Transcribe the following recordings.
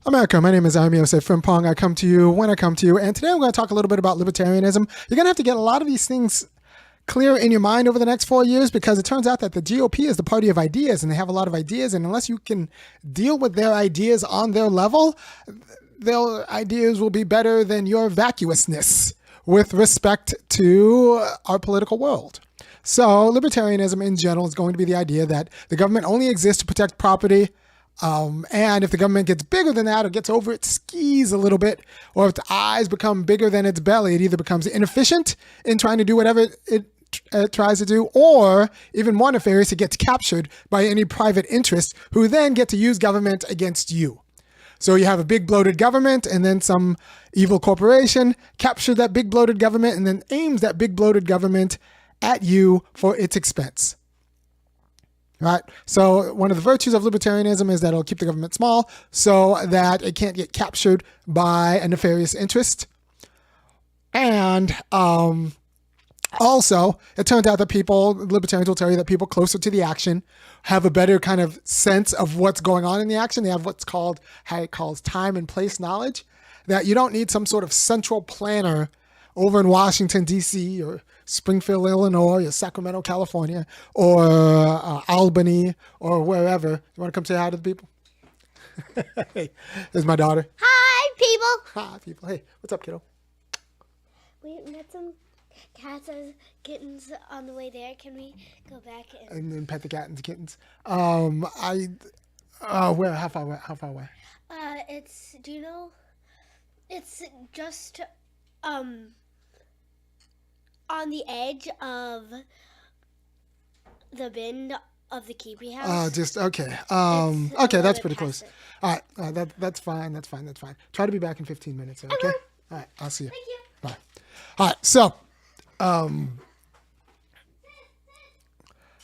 America, my name is Osei-Frimpong. I come to you when I come to you, and today I'm going to talk a little bit about libertarianism. You're going to have to get a lot of these things clear in your mind over the next 4 years, because it turns out that the GOP is the party of ideas, and they have a lot of ideas, and unless you can deal with their ideas on their level, their ideas will be better than your vacuousness with respect to our political world. So libertarianism in general is going to be the idea that the government only exists to protect property. And if the government gets bigger than that, or gets over its skis a little bit, or if its eyes become bigger than its belly, it either becomes inefficient in trying to do whatever it tries to do, or even more nefarious, it gets captured by any private interest who then get to use government against you. So you have a big bloated government, and then some evil corporation captures that big bloated government and then aims that big bloated government at you for its expense. Right. So one of the virtues of libertarianism is that it'll keep the government small so that it can't get captured by a nefarious interest. And also, it turns out that libertarians will tell you that people closer to the action have a better kind of sense of what's going on in the action. They have what's called, how it calls time and place knowledge, that you don't need some sort of central planner over in Washington, D.C., or Springfield, Illinois, or Sacramento, California, or Albany, or wherever. You want to come say hi to the people? Hey, there's my daughter. Hi, people. Hi, people. Hey, what's up, kiddo? We met some cats and kittens on the way there. Can we go back and then pet the cat and the kittens? Where? How far away? How far away? Do you know? It's just, on the edge of the bend of the Keepy house. Okay. Okay, that's pretty close. All right, that's fine. That's fine. Try to be back in 15 minutes. Okay. All right, I'll see you. Thank you. Bye. All right.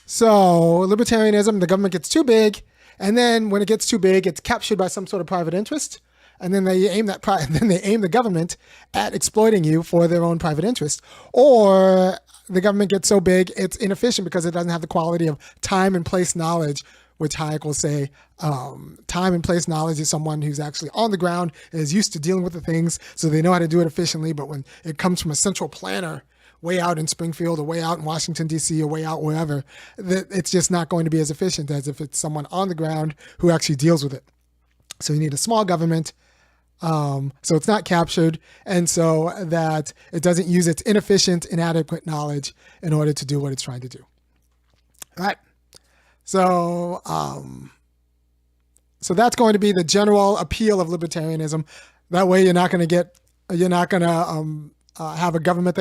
So libertarianism, the government gets too big, and then when it gets too big, it's captured by some sort of private interest. And then they aim the government at exploiting you for their own private interest. Or the government gets so big, it's inefficient because it doesn't have the quality of time and place knowledge, which Hayek will say, time and place knowledge is someone who's actually on the ground and is used to dealing with the things, so they know how to do it efficiently. But when it comes from a central planner way out in Springfield, or way out in Washington, D.C., or way out wherever, it's just not going to be as efficient as if it's someone on the ground who actually deals with it. So you need a small government, so it's not captured, and so that it doesn't use its inefficient, inadequate knowledge in order to do what it's trying to do. All right. So, so that's going to be the general appeal of libertarianism. That way, you're not going to have a government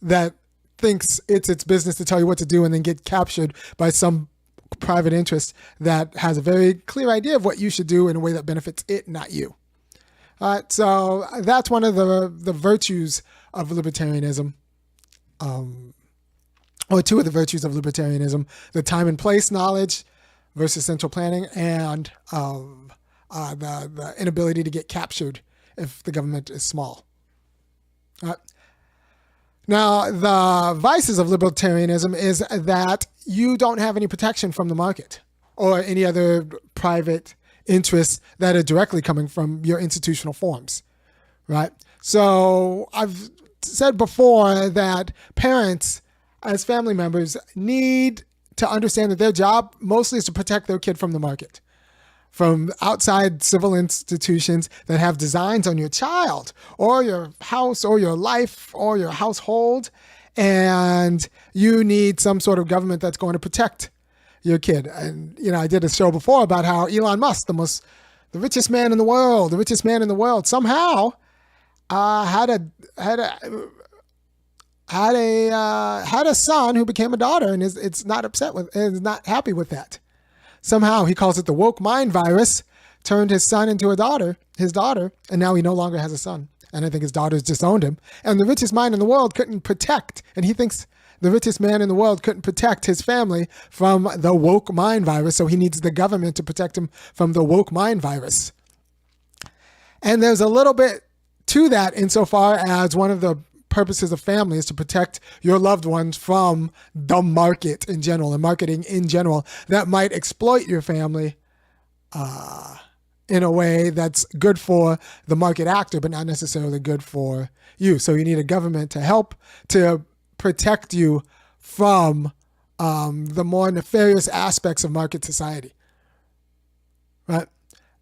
that thinks it's its business to tell you what to do, and then get captured by some private interest that has a very clear idea of what you should do in a way that benefits it, not you. So that's one of the virtues of libertarianism, or two of the virtues of libertarianism: the time and place knowledge versus central planning, and the inability to get captured if the government is small. Now, the vices of libertarianism is that you don't have any protection from the market or any other private interests that are directly coming from your institutional forms, right? So I've said before that parents, as family members, need to understand that their job mostly is to protect their kid from the market, from outside civil institutions that have designs on your child or your house or your life or your household. And you need some sort of government that's going to protect your kid. And, I did a show before about how Elon Musk, the richest man in the world, somehow had a son who became a daughter, and is not happy with that. Somehow he calls it the woke mind virus, turned his son into his daughter, and now he no longer has a son. And I think his daughters disowned him. And the richest man in the world couldn't protect, and he thinks the richest man in the world couldn't protect his family from the woke mind virus, so he needs the government to protect him from the woke mind virus. And there's a little bit to that insofar as one of the purposes of family is to protect your loved ones from the market in general and marketing in general that might exploit your family in a way that's good for the market actor, but not necessarily good for you. So you need a government to help to protect you from the more nefarious aspects of market society, right?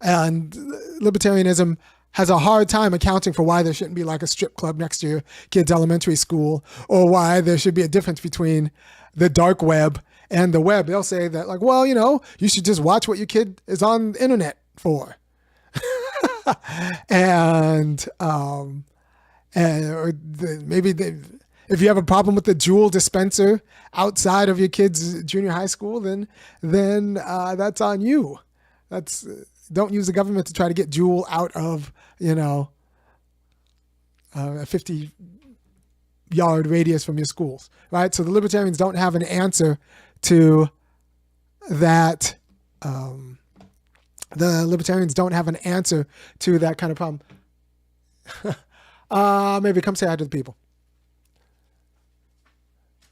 And libertarianism has a hard time accounting for why there shouldn't be like a strip club next to your kid's elementary school, or why there should be a difference between the dark web and the web. They'll say that like, well, you should just watch what your kid is on the internet for. and if you have a problem with the Juul dispenser outside of your kid's junior high school, then that's on you. Don't use the government to try to get Juul out of a 50-yard radius from your schools, right? So the libertarians don't have an answer to that. The libertarians don't have an answer to that kind of problem. Maybe come say hi to the people.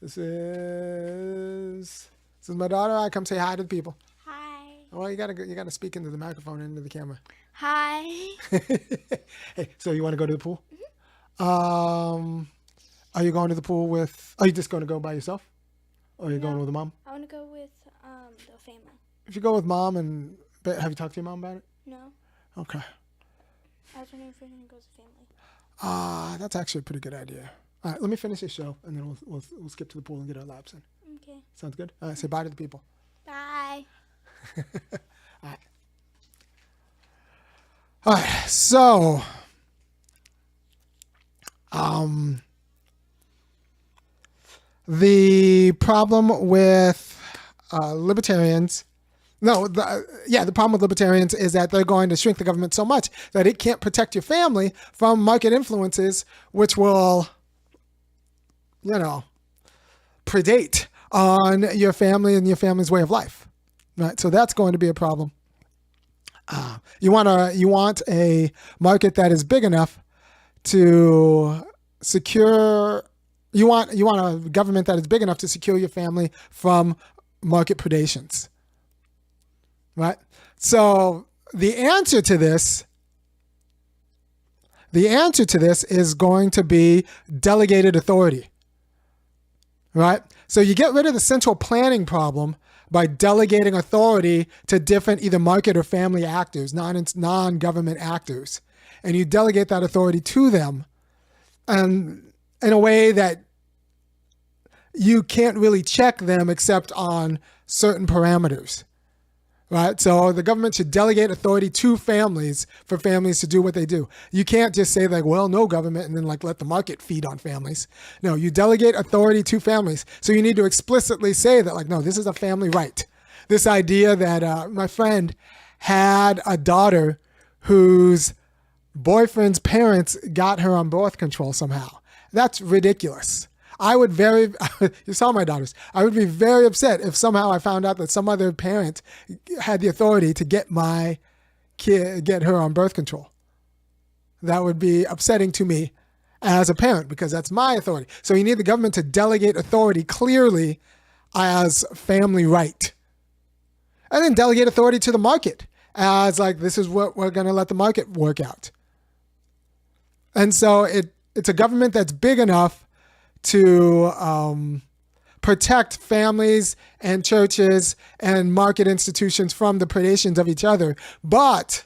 This is my daughter. I come say hi to the people. Hi. Well, you gotta speak into the microphone and into the camera. Hi. Hey, so you want to go to the pool? Mm-hmm. Are you going to the pool with? Are you just going to go by yourself, or are you going with a mom? I want to go with the family. If you go with mom, and have you talked to your mom about it? No. Okay. I was wondering if we're gonna go as a family. That's actually a pretty good idea. All right, let me finish this show, and then we'll skip to the pool and get our laps in. Okay. Sounds good? All right, say bye to the people. Bye. All right, so the problem with libertarians, the problem with libertarians is that they're going to shrink the government so much that it can't protect your family from market influences, which will, predate on your family and your family's way of life, right? So that's going to be a problem. You want a market that is big enough to secure. You want a government that is big enough to secure your family from market predations, right? So the answer to this is going to be delegated authority, right? So you get rid of the central planning problem by delegating authority to different either market or family actors, non-government actors. And you delegate that authority to them and in a way that you can't really check them except on certain parameters, right? So the government should delegate authority to families for families to do what they do. You can't just say like, well, no government, and then like let the market feed on families. No, you delegate authority to families. So you need to explicitly say that like, no, this is a family right. This idea that my friend had a daughter whose boyfriend's parents got her on birth control somehow. That's ridiculous. You saw my daughters. I would be very upset if somehow I found out that some other parent had the authority to get my kid, get her on birth control. That would be upsetting to me as a parent because that's my authority. So you need the government to delegate authority clearly as family right. And then delegate authority to the market as like, this is what we're going to let the market work out. And so it's a government that's big enough to protect families and churches and market institutions from the predations of each other. But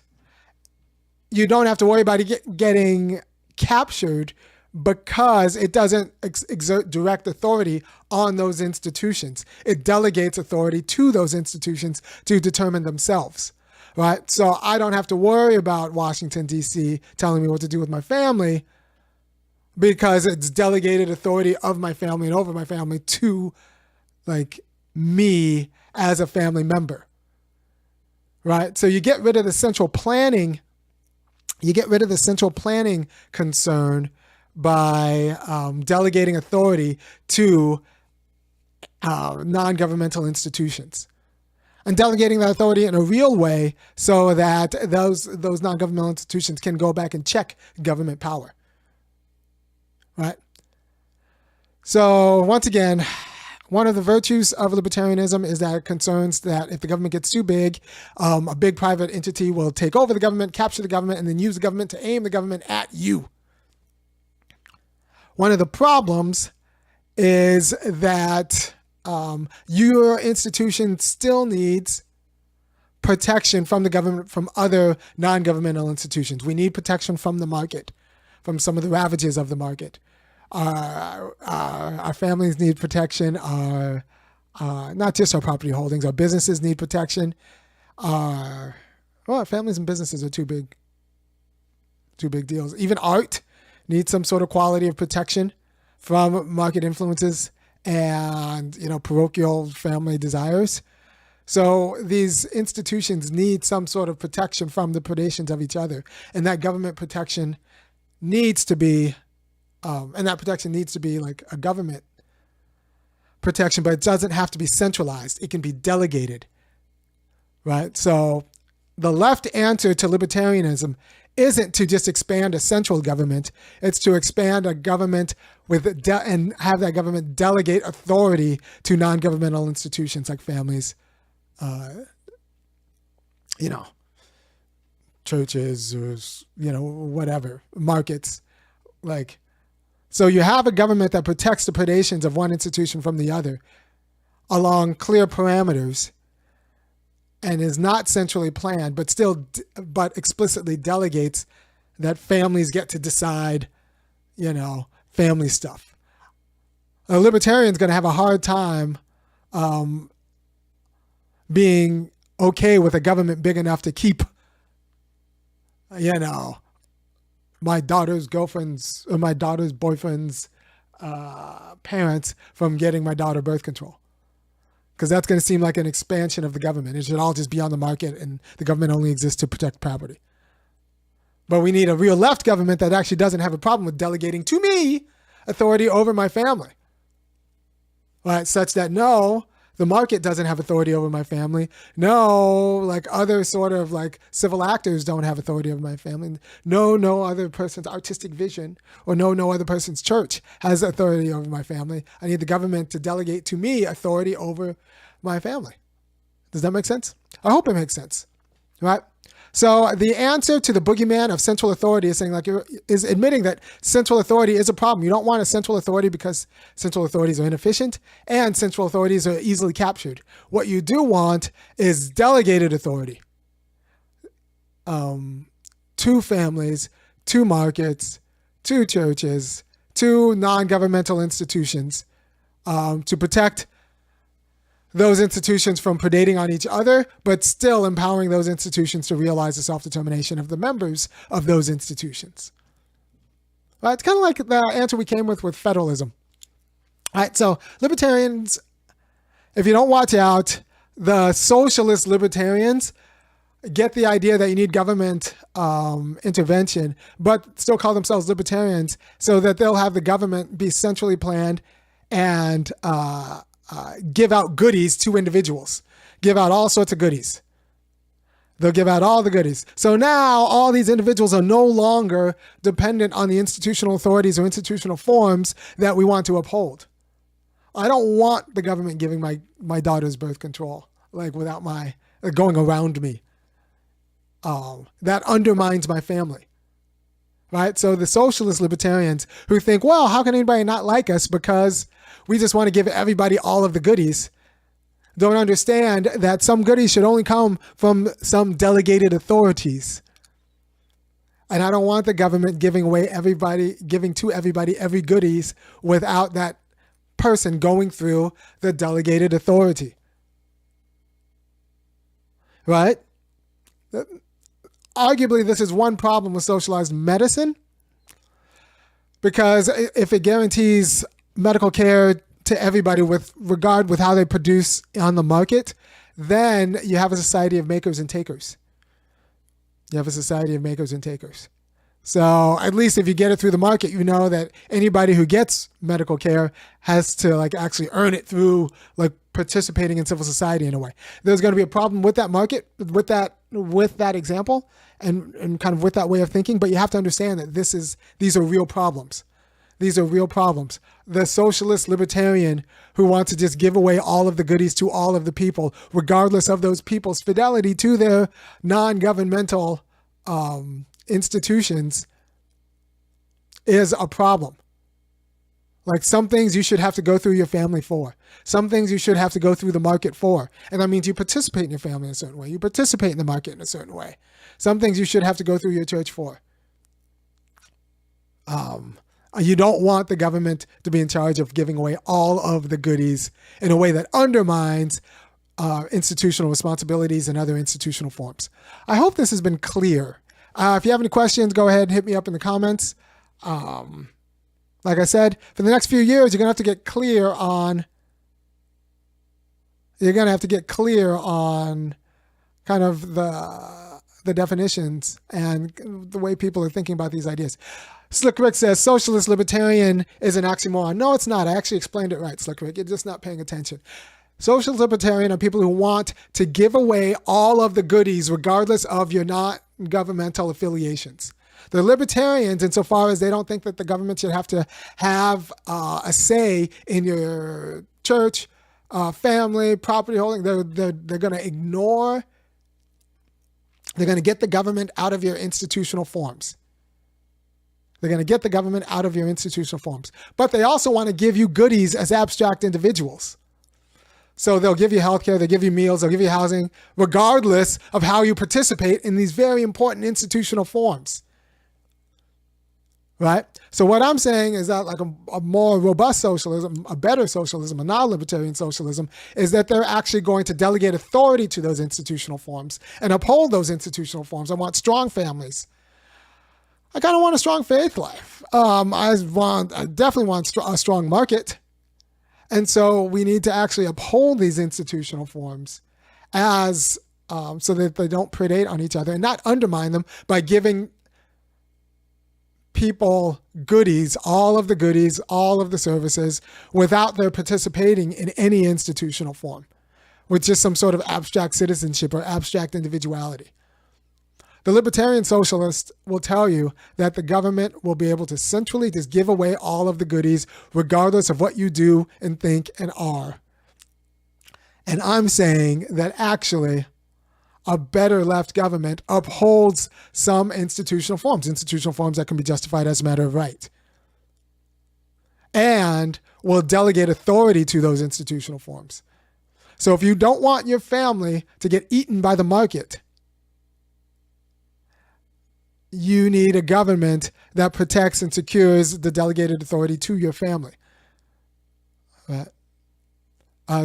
you don't have to worry about it getting captured because it doesn't exert direct authority on those institutions. It delegates authority to those institutions to determine themselves, right? So I don't have to worry about Washington, D.C. telling me what to do with my family because it's delegated authority of my family and over my family to like me as a family member, right? So you get rid of the central planning. You get rid of the central planning concern by delegating authority to non-governmental institutions and delegating that authority in a real way so that those non-governmental institutions can go back and check government power. Right. So once again, One of the virtues of libertarianism is that it concerns that if the government gets too big, a big private entity will take over the government, capture the government, and then use the government to aim the government at you. One of the problems is that your institution still needs protection from the government, from other non-governmental institutions. We need protection from the market, from some of the ravages of the market. Our families need protection. Not just our property holdings. Our businesses need protection. Our families and businesses are two big deals. Even art needs some sort of quality of protection from market influences and, parochial family desires. So these institutions need some sort of protection from the predations of each other, and that government protection needs to be. And that protection needs to be like a government protection, but it doesn't have to be centralized. It can be delegated, right? So the left answer to libertarianism isn't to just expand a central government. It's to expand a government and have that government delegate authority to non-governmental institutions like families, churches, or, whatever, markets, like. So you have a government that protects the predations of one institution from the other along clear parameters and is not centrally planned, but explicitly delegates that families get to decide, family stuff. A libertarian's going to have a hard time being okay with a government big enough to keep, my daughter's girlfriend's or my daughter's boyfriend's parents from getting my daughter birth control. Because that's going to seem like an expansion of the government. It should all just be on the market and the government only exists to protect property. But we need a real left government that actually doesn't have a problem with delegating to me authority over my family. Right? Such that the market doesn't have authority over my family. No, other sort of civil actors don't have authority over my family. No other person's artistic vision or no other person's church has authority over my family. I need the government to delegate to me authority over my family. Does that make sense? I hope it makes sense, right? So the answer to the boogeyman of central authority is saying is admitting that central authority is a problem. You don't want a central authority because central authorities are inefficient and central authorities are easily captured. What you do want is delegated authority. To families, to markets, to churches, to non-governmental institutions, to protect those institutions from predating on each other, but still empowering those institutions to realize the self-determination of the members of those institutions. Right? It's kind of like the answer we came with federalism. All right, so libertarians, if you don't watch out, the socialist libertarians get the idea that you need government intervention, but still call themselves libertarians so that they'll have the government be centrally planned and give out goodies to individuals, give out all sorts of goodies. They'll give out all the goodies. So now all these individuals are no longer dependent on the institutional authorities or institutional forms that we want to uphold. I don't want the government giving my daughter's birth control, without my going around me. That undermines my family. Right? So the socialist libertarians who think, well, how can anybody not like us because we just want to give everybody all of the goodies, don't understand that some goodies should only come from some delegated authorities. And I don't want the government giving to everybody every goodies without that person going through the delegated authority. Right? Arguably, this is one problem with socialized medicine, because if it guarantees medical care to everybody with regard with how they produce on the market, then you have a society of makers and takers. So at least if you get it through the market, you know that anybody who gets medical care has to actually earn it through participating in civil society in a way. There's going to be a problem with that market, with that example, and kind of with that way of thinking. But you have to understand that these are real problems. These are real problems. The socialist libertarian who wants to just give away all of the goodies to all of the people, regardless of those people's fidelity to their non-governmental institutions, is a problem. Like, some things you should have to go through your family for. Some things you should have to go through the market for. And that means you participate in your family in a certain way. You participate in the market in a certain way. Some things you should have to go through your church for. You don't want the government to be in charge of giving away all of the goodies in a way that undermines institutional responsibilities and other institutional forms. I hope this has been clear. If you have any questions, go ahead and hit me up in the comments. Like I said, for the next few years, you're going to have to get clear on kind of the definitions and the way people are thinking about these ideas. Slick Rick says, socialist libertarian is an oxymoron. No, it's not. I actually explained it right, Slick Rick. You're just not paying attention. Socialist libertarian are people who want to give away all of the goodies regardless of your non-governmental affiliations. They're libertarians insofar as they don't think that the government should have to have a say in your church, family, property holding. They're going to ignore. They're going to get the government out of your institutional forms. They're going to get the government out of your institutional forms. But they also want to give you goodies as abstract individuals. So they'll give you healthcare, they'll give you meals, they'll give you housing, regardless of how you participate in these very important institutional forms. Right? So what I'm saying is that, like, a more robust socialism, a better socialism, a non-libertarian socialism, is that they're actually going to delegate authority to those institutional forms and uphold those institutional forms. I want strong families. I kind of want a strong faith life. I definitely want a strong market. And so we need to actually uphold these institutional forms as so that they don't predate on each other and not undermine them by giving people goodies, all of the services, without their participating in any institutional form, with just some sort of abstract citizenship or abstract individuality. The libertarian socialist will tell you that the government will be able to centrally just give away all of the goodies, regardless of what you do and think and are. And I'm saying that actually a better left government upholds some institutional forms that can be justified as a matter of right, and will delegate authority to those institutional forms. So if you don't want your family to get eaten by the market, you need a government that protects and secures the delegated authority to your family.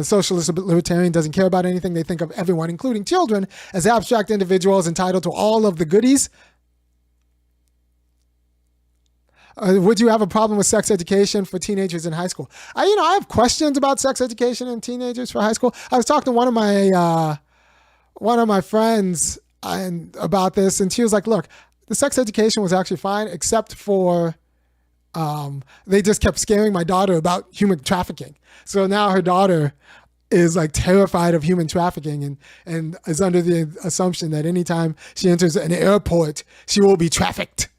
Socialist libertarian doesn't care about anything. They think of everyone, including children, as abstract individuals entitled to all of the goodies. Would you have a problem with sex education for teenagers in high school? I have questions about sex education in teenagers for high school. I was talking to one of my friends about this, and she was like, "Look, the sex education was actually fine, except for they just kept scaring my daughter about human trafficking. So now her daughter is like terrified of human trafficking and is under the assumption that anytime she enters an airport, she will be trafficked,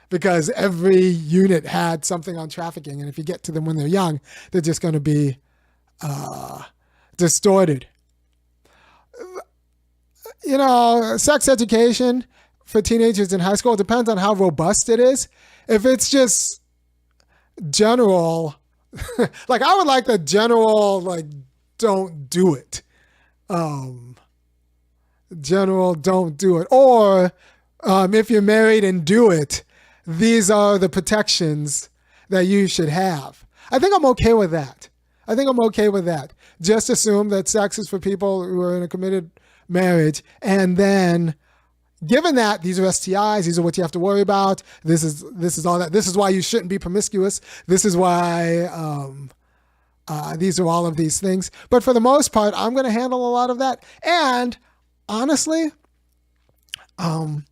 because every unit had something on trafficking. And if you get to them when they're young, they're just going to be distorted. Sex education for teenagers in high school depends on how robust it is. If it's just general, like, I would like the general, like, don't do it. General, don't do it. Or if you're married and do it, these are the protections that you should have. I think I'm okay with that. Just assume that sex is for people who are in a committed marriage, and then given that these are STIs, these are what you have to worry about. This is all that. This is why you shouldn't be promiscuous. This is why these are all of these things. But for the most part, I'm going to handle a lot of that. And honestly, I'm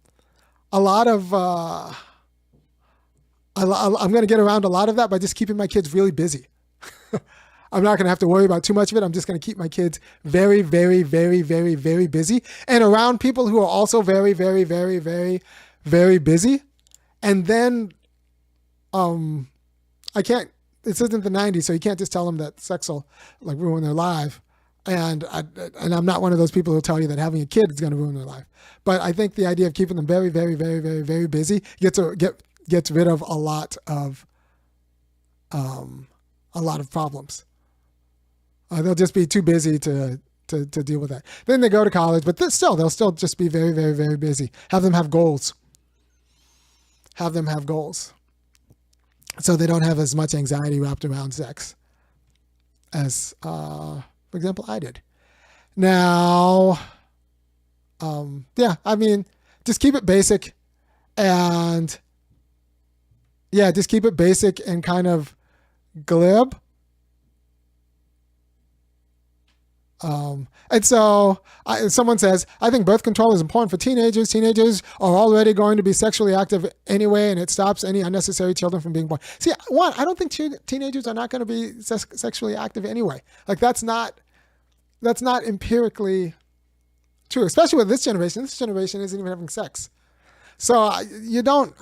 going to get around a lot of that by just keeping my kids really busy. I'm not going to have to worry about too much of it. I'm just going to keep my kids very, very, very, very, very busy, and around people who are also very, very, very, very, very busy. And then This isn't the 90s, so you can't just tell them that sex will like ruin their life. And I'm not one of those people who tell you that having a kid is going to ruin their life. But I think the idea of keeping them very, very, very, very, very busy gets rid of a lot of problems. They'll just be too busy to deal with that. Then they go to college, but they'll still just be very, very, very busy. Have them have goals. So they don't have as much anxiety wrapped around sex as, for example, I did. Now, just keep it basic and kind of glib. And so someone says, I think birth control is important for teenagers. Teenagers are already going to be sexually active anyway, and it stops any unnecessary children from being born. See, I don't think teenagers are not going to be sexually active anyway. Like that's not empirically true, especially with this generation. This generation isn't even having sex. So I wouldn't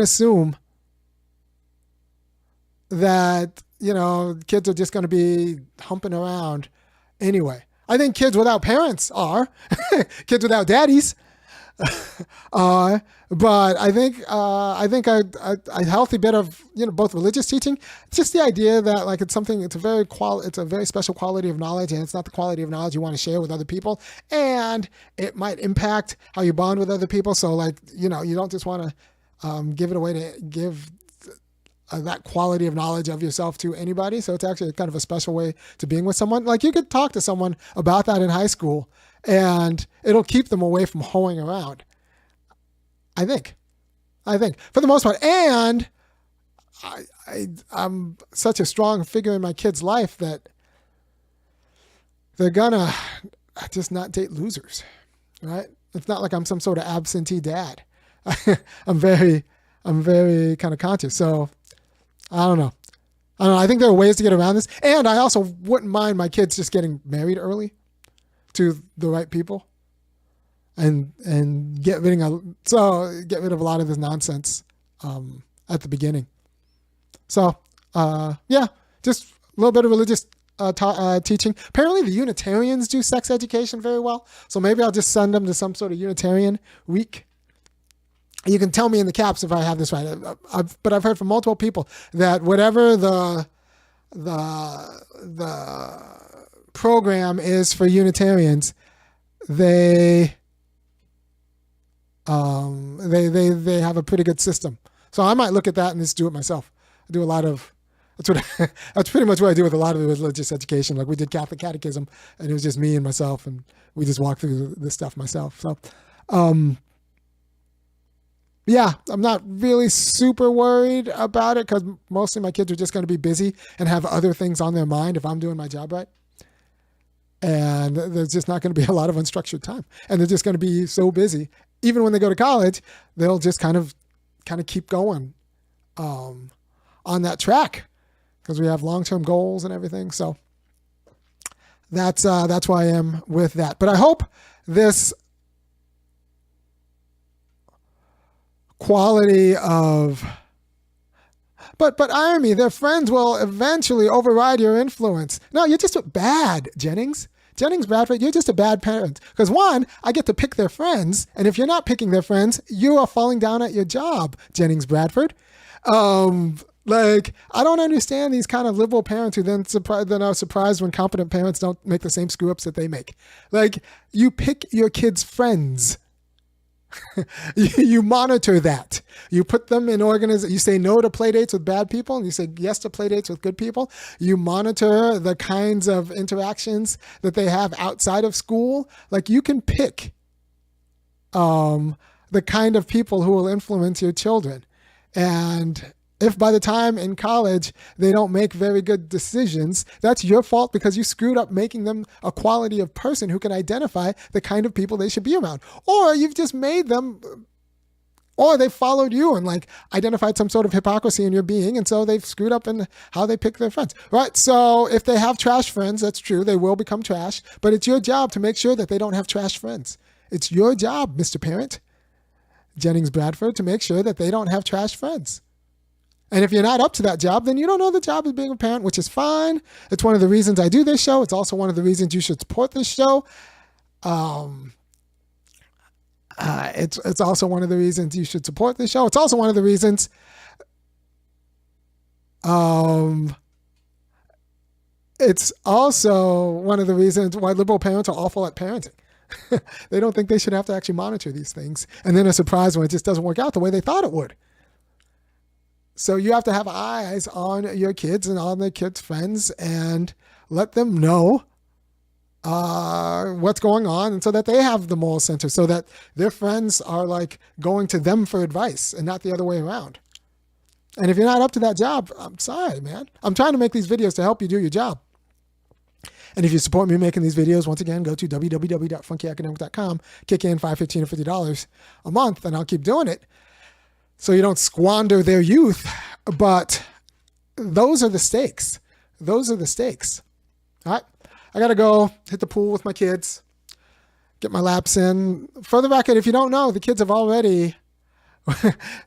assume that, kids are just going to be humping around anyway. I think kids without parents are. Kids without daddies are. But I think a healthy bit of, both religious teaching, it's just the idea that like it's a very special quality of knowledge, and it's not the quality of knowledge you want to share with other people, and it might impact how you bond with other people. So like, you don't just want to give it away to give that quality of knowledge of yourself to anybody. So it's actually kind of a special way to being with someone. Like you could talk to someone about that in high school and it'll keep them away from hoeing around. I think for the most part. And I'm such a strong figure in my kid's life that they're gonna just not date losers, right? It's not like I'm some sort of absentee dad. I'm very kind of conscious. So I don't know. I think there are ways to get around this. And I also wouldn't mind my kids just getting married early to the right people and get rid of a lot of this nonsense at the beginning. So, just a little bit of religious teaching. Apparently the Unitarians do sex education very well. So maybe I'll just send them to some sort of Unitarian week. You can tell me in the caps if I have this right. But I've heard from multiple people that whatever the program is for Unitarians, they have a pretty good system. So I might look at that and just do it myself. I do a lot of that's pretty much what I do with a lot of the religious education. Like we did Catholic Catechism, and it was just me and myself, and we just walked through this stuff myself. So. I'm not really super worried about it because mostly my kids are just going to be busy and have other things on their mind if I'm doing my job right. And there's just not going to be a lot of unstructured time. And they're just going to be so busy. Even when they go to college, they'll just kind of keep going on that track because we have long-term goals and everything. So that's why I am with that. But I hope this quality of but irony, their friends will eventually override your influence. No, you're just bad, Jennings Bradford. You're just a bad parent because one, I get to pick their friends, and if you're not picking their friends, you are falling down at your job, Jennings Bradford. Like I don't understand these kind of liberal parents who then are surprised when competent parents don't make the same screw ups that they make. Like you pick your kids' friends. You monitor that. You put them in you say no to play dates with bad people and you say yes to play dates with good people. You monitor the kinds of interactions that they have outside of school. Like you can pick the kind of people who will influence your children. And if by the time in college they don't make very good decisions, that's your fault because you screwed up making them a quality of person who can identify the kind of people they should be around. Or you've just made them, or they followed you and like identified some sort of hypocrisy in your being, and so they've screwed up in how they pick their friends. Right? So if they have trash friends, that's true, they will become trash, but it's your job to make sure that they don't have trash friends. It's your job, Mr. Parent, Jennings Bradford, to make sure that they don't have trash friends. And if you're not up to that job, then you don't know the job of being a parent, which is fine. It's one of the reasons I do this show. It's also one of the reasons you should support this show. It's also one of the reasons you should support this show. It's also one of the reasons it's also one of the reasons why liberal parents are awful at parenting. They don't think they should have to actually monitor these things. And then are surprised when it just doesn't work out the way they thought it would. So you have to have eyes on your kids and on their kids' friends and let them know what's going on, and so that they have the moral center, so that their friends are like going to them for advice and not the other way around. And if you're not up to that job, I'm sorry, man. I'm trying to make these videos to help you do your job. And if you support me making these videos, once again, go to www.funkyacademic.com, kick in $5, $15, or $50 a month, and I'll keep doing it so you don't squander their youth. But those are the stakes. Those are the stakes. All right. I got to go hit the pool with my kids, get my laps in. For the record, if you don't know, the kids have already,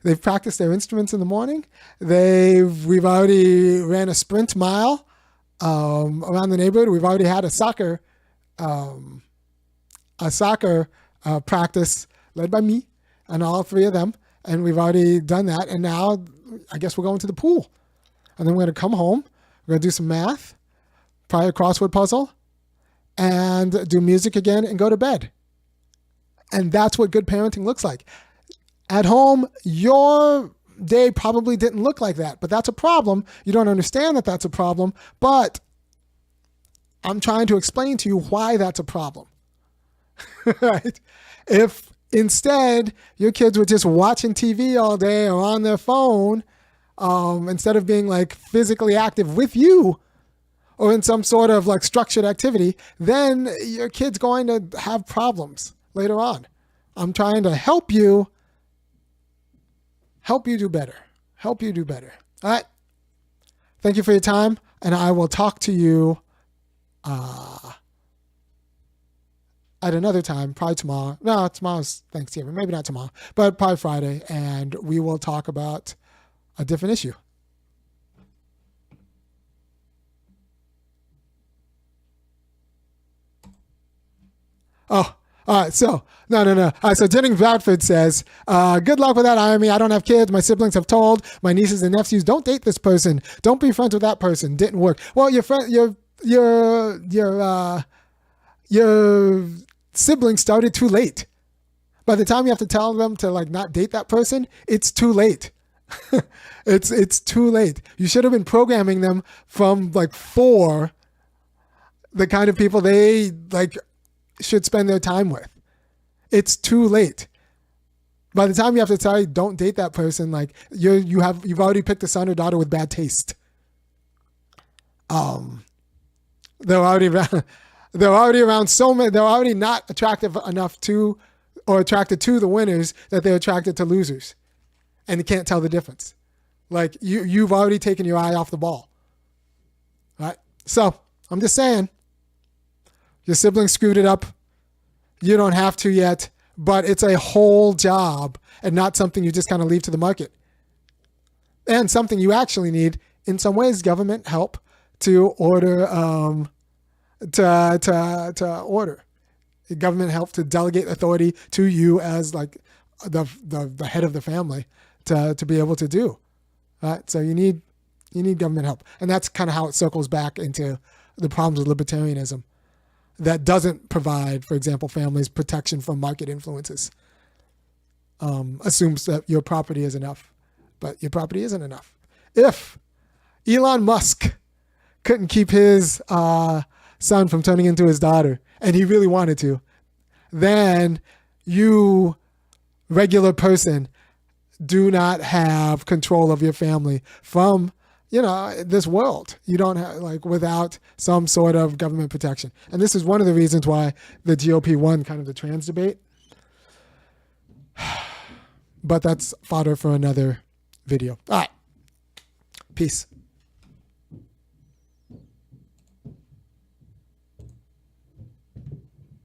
they've practiced their instruments in the morning. We've already ran a sprint mile around the neighborhood. We've already had a soccer practice led by me and all three of them. And we've already done that. And now I guess we're going to the pool. And then we're going to come home. We're going to do some math, probably a crossword puzzle, and do music again and go to bed. And that's what good parenting looks like. At home, your day probably didn't look like that, but that's a problem. You don't understand that that's a problem, but I'm trying to explain to you why that's a problem. Right? If instead your kids were just watching TV all day or on their phone, instead of being like physically active with you or in some sort of like structured activity, then your kid's going to have problems later on. I'm trying to help you do better. Help you do better. All right. Thank you for your time, and I will talk to you at another time, probably tomorrow. No, tomorrow's Thanksgiving. Maybe not tomorrow, but probably Friday, and we will talk about a different issue. Oh, all right. So, no. All right, so Jennings Bradford says, good luck with that, Irony. I don't have kids. My siblings have told my nieces and nephews, don't date this person. Don't be friends with that person. Didn't work. Well, your siblings started too late. By the time you have to tell them to like not date that person, it's too late. It's too late. You should have been programming them from like 4, the kind of people they like should spend their time with. It's too late. By the time you have to tell you don't date that person, like you've already picked a son or daughter with bad taste. They're already around so many. They're already not attractive enough to, or attracted to the winners, that they're attracted to losers, and you can't tell the difference. Like you've already taken your eye off the ball. All right. So I'm just saying, your siblings screwed it up. You don't have to yet, but it's a whole job and not something you just kind of leave to the market. And something you actually need, in some ways, government help to order, to order. Government help to delegate authority to you as like the head of the family to be able to do. So you need government help. And that's kind of how it circles back into the problems with libertarianism. That doesn't provide, for example, families protection from market influences. Assumes that your property is enough, but your property isn't enough. If Elon Musk couldn't keep his son from turning into his daughter, and he really wanted to, then you, regular person, do not have control of your family from this world. You don't have, like, without some sort of government protection. And this is one of the reasons why the GOP won kind of the trans debate. But that's fodder for another video. All right. Peace.